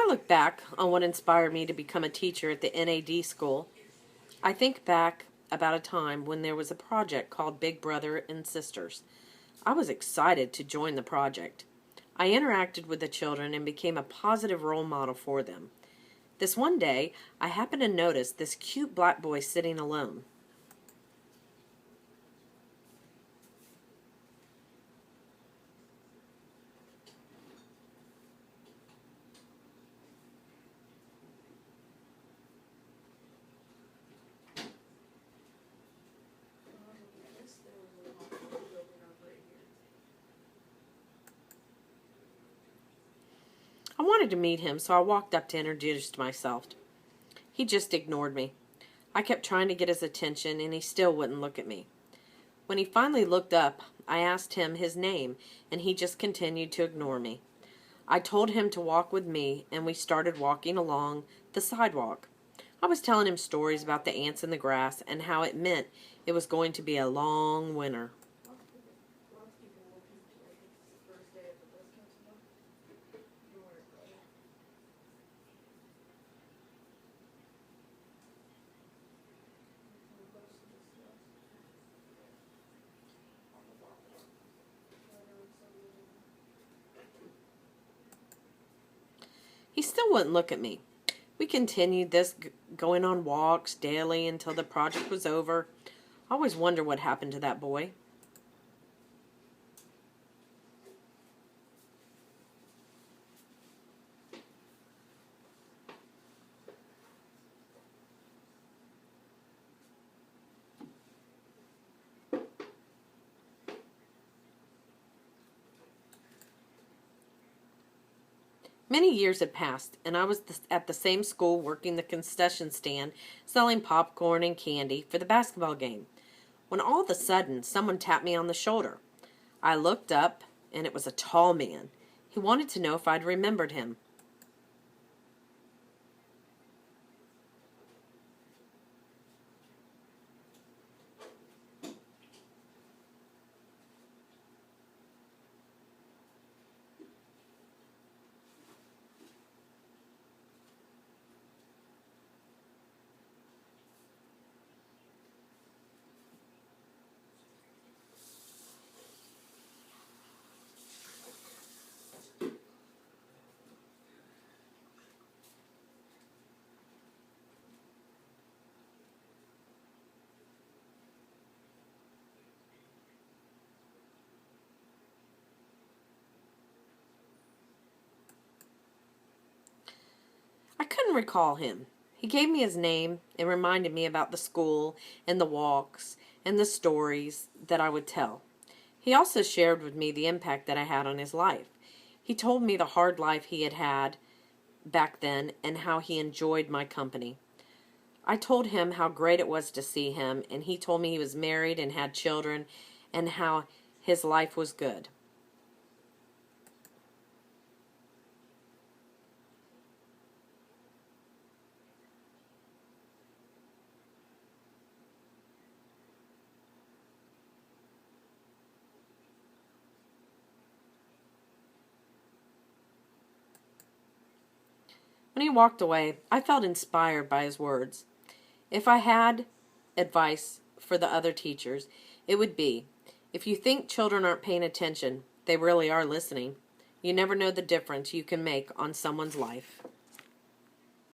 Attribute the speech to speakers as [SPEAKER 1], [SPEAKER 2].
[SPEAKER 1] I look back on what inspired me to become a teacher at the NAD school, I think back about a time when there was a project called Big Brother and Sisters. I was excited to join the project. I interacted with the children and became a positive role model for them. This one day, I happened to notice this cute black boy sitting alone. I wanted to meet him, so I walked up to introduce myself. He just ignored me. I kept trying to get his attention, and he still wouldn't look at me. When he finally looked up, I asked him his name, and he just continued to ignore me. I told him to walk with me, and we started walking along the sidewalk. I was telling him stories about the ants in the grass and how it meant it was going to be a long winter. He still wouldn't look at me. We continued this, going on walks daily until the project was over. I always wonder what happened to that boy. Many years had passed, and I was at the same school working the concession stand, selling popcorn and candy for the basketball game, when all of a sudden someone tapped me on the shoulder. I looked up, and it was a tall man. He wanted to know if I'd remembered him. I couldn't recall him. He gave me his name and reminded me about the school and the walks and the stories that I would tell. He also shared with me the impact that I had on his life. He told me the hard life he had had back then and how he enjoyed my company. I told him how great it was to see him, and he told me he was married and had children and how his life was good. When he walked away, I felt inspired by his words. If I had advice for the other teachers, it would be, if you think children aren't paying attention, they really are listening. You never know the difference you can make on someone's life.